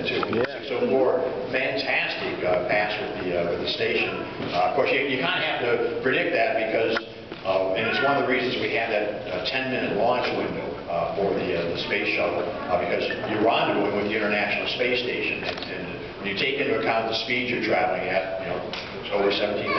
in too. Yeah. 604, fantastic pass with the station. Of course, you kind of have to predict that because, and it's one of the reasons we have that 10-minute launch window for the space shuttle, because you're rendezvousing with the International Space Station, and when you take into account the speed you're traveling at, it's over 17,500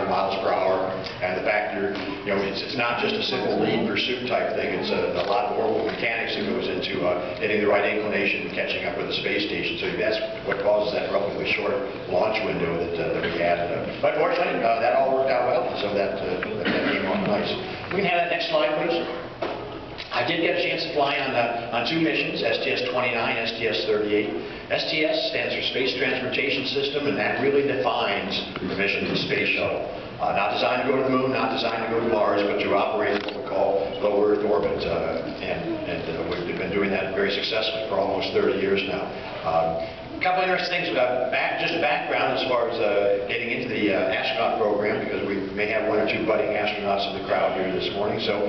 miles per hour, and the fact it's not just a simple lead pursuit type thing. It's a lot of orbital mechanics that goes into getting the right inclination and catching up with the space station. So that's what causes that relatively short launch window that we had. But fortunately, that all worked out well, so that came off nice. We can have that next slide, please. I did get a chance to fly on 2 missions, STS-29, STS-38. STS stands for Space Transportation System, and that really defines the mission of the space shuttle. Not designed to go to the moon, not designed to go to Mars, but to operate what we call low Earth orbit, and we've been doing that very successfully for almost 30 years now. A couple of interesting things about just background as far as getting into the astronaut program, because we may have 1 or 2 budding astronauts in the crowd here this morning. So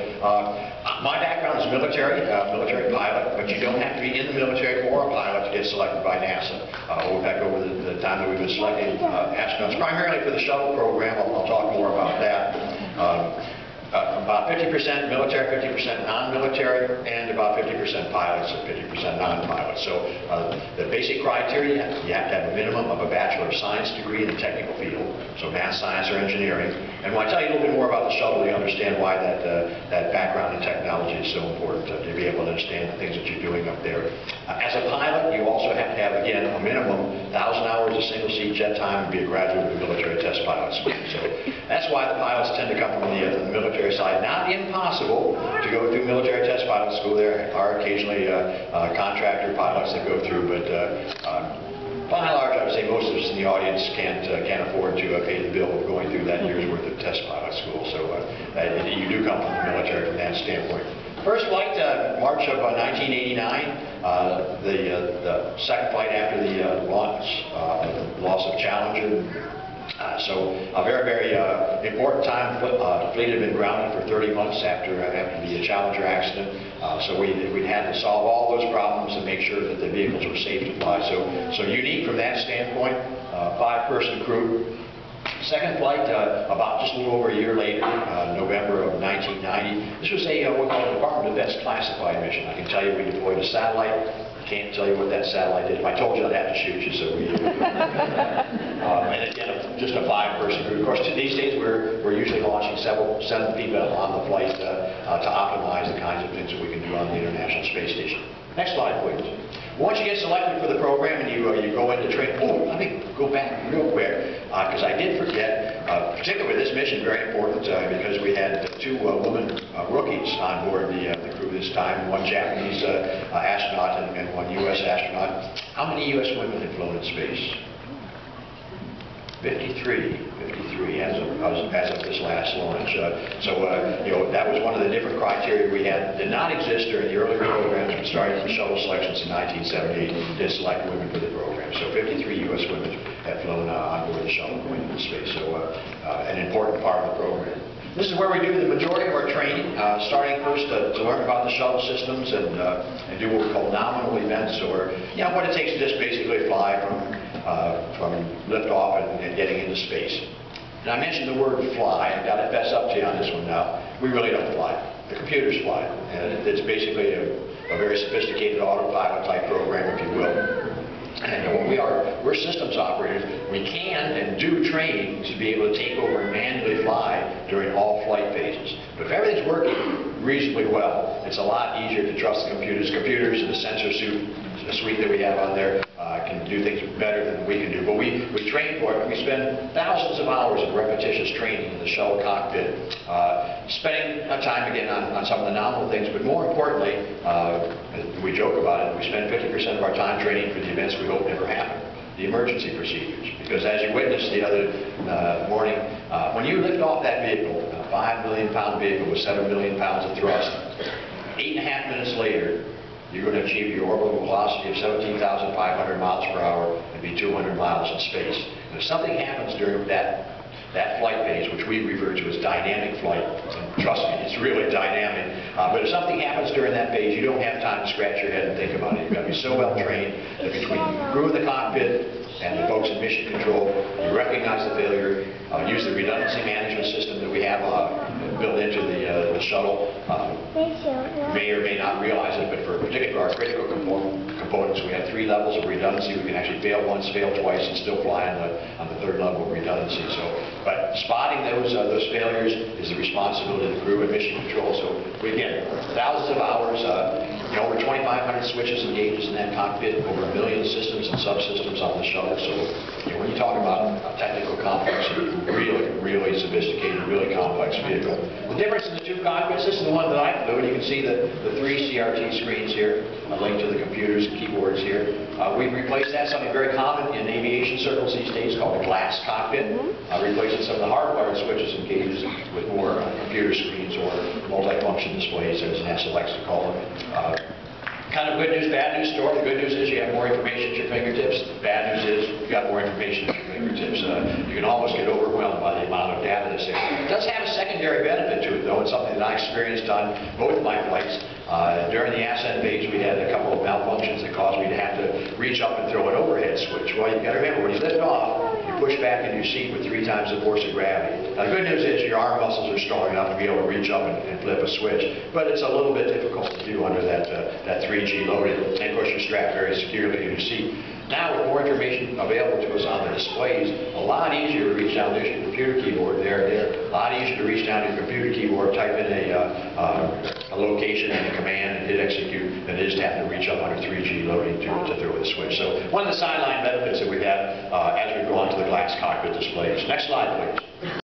my background is military pilot, but you don't have to be in the military for a pilot to get selected by NASA. In fact, over the time that we've been selecting astronauts, primarily for the shuttle program, I'll talk more about that. About 50% military, 50% non-military, and about 50% pilots and 50% non-pilots. So the basic criteria, you have to have a minimum of a Bachelor of Science degree in the technical field, so math, science, or engineering. And when I tell you a little bit more about the shuttle, you understand why that background in technology is so important to be able to understand the things that you're doing up there. As a pilot, you also have to have, again, a minimum 1,000 hours of single-seat jet time and be a graduate of the military test pilot school. So that's why the pilots tend to come from the military side. Not impossible to go through military test pilot school. There are occasionally contractor pilots that go through, but by and large, I would say most of us in the audience can't afford to pay the bill of going through that year's worth of test pilot school. So you do come from the military from that standpoint. First flight, March of 1989, the second flight after the launch, the loss of Challenger. So a very, very important time. The fleet had been grounded for 30 months after the Challenger accident. So we'd had to solve all those problems and make sure that the vehicles were safe to fly. So unique from that standpoint. 5-person crew. Second flight, about just a little over a year later, November of 1990. This was a what we call a Department of Defense classified mission. I can tell you we deployed a satellite. Can't tell you what that satellite did. If I told you, I'd have to shoot you. So we and again, just a 5-person crew. Of course, these days we're usually launching 7 people on the flight to optimize the kinds of things that we can do on the International Space Station. Next slide, please. Once you get selected for the program and you go into training, let me go back real quick because I did forget, particularly with this mission, very important because we had 2 women rookies on board the crew this time, 1 Japanese astronaut and 1 U.S. astronaut. How many U.S. women had flown in space? 53 as of this last launch. That was one of the different criteria we had. Did not exist during the earlier programs. We started from shuttle selections in 1978 to select women for the program. So 53 U.S. women had flown on board the shuttle going into space. So an important part of the program. This is where we do the majority of our training, starting first to learn about the shuttle systems and do what we call nominal events, or what it takes to just basically fly from liftoff and getting into space. And I mentioned the word fly. I've got to fess up to you on this one now. We really don't fly. The computers fly. And it's basically a very sophisticated autopilot type program, if you will. And we're systems operators. We can and do train to be able to take over and manually fly during all flight phases. But if everything's working reasonably well, it's a lot easier to trust the computers. Computers and the sensor suite that we have on there can do things better than we can do. But we train for it. We spend thousands of hours of repetitious training in the shuttle cockpit, spending time again on some of the novel things, but more importantly, we joke about it, we spend 50% of our time training for the events we hope never happen, the emergency procedures. Because as you witnessed the other morning, when you lift off that vehicle, a 5 million pound vehicle with 7 million pounds of thrust, 8.5 minutes later, you're going to achieve your orbital velocity of 17,500 miles per hour and be 200 miles in space. And if something happens during that flight phase, which we refer to as dynamic flight, and trust me, it's really dynamic, but if something happens during that phase, you don't have time to scratch your head and think about it. You've got to be so well trained that between crew in the cockpit and the folks in mission control, you recognize the failure, use the redundancy management system that we have built into the shuttle. May or may not realize it, but particularly for our critical components, we have 3 levels of redundancy. We can actually fail once, fail twice, and still fly on the 3rd level of redundancy. But spotting those failures is the responsibility of the crew and mission control. So again, thousands of hours, over 2,500 switches and gauges in that cockpit, over 1 million systems and subsystems on the shuttle. So when you talk about a technical complexity, really sophisticated, really complex vehicle. The difference in the 2 cockpits, this is the one that I flew, and you can see the 3 CRT screens here, linked to the computers and keyboards here. We've replaced that, something very common in aviation circles these days, called a glass cockpit. Replacing some of the hardwired switches and gauges with more computer screens or multifunction displays, as NASA likes to call them. Kind of good news, bad news story. The good news is you have more information at your fingertips. The bad news is you've got more information at your fingertips. You can almost get overwhelmed by the amount of data that's there. It does have a secondary benefit to it, though. It's something that I experienced on both of my flights. During the ascent phase, we had a couple of malfunctions that caused me to have to reach up and throw an overhead switch. Well, you've got to remember, when you lift off, you push back in your seat with 3 times the force of gravity. Now, the good news is your arm muscles are strong enough to be able to reach up and flip a switch, but it's a little bit difficult to do under that 3G loaded. And of course, you're strapped very securely in your seat. Now, with more information available to us on the displays, a lot easier to reach down. There's your computer keyboard there. A lot easier to reach down to your computer keyboard, type in a location and a command and hit execute than it is to have to reach up under 3G loading to throw the switch. So one of the sideline benefits that we have as we go on to the glass cockpit displays. Next slide, please.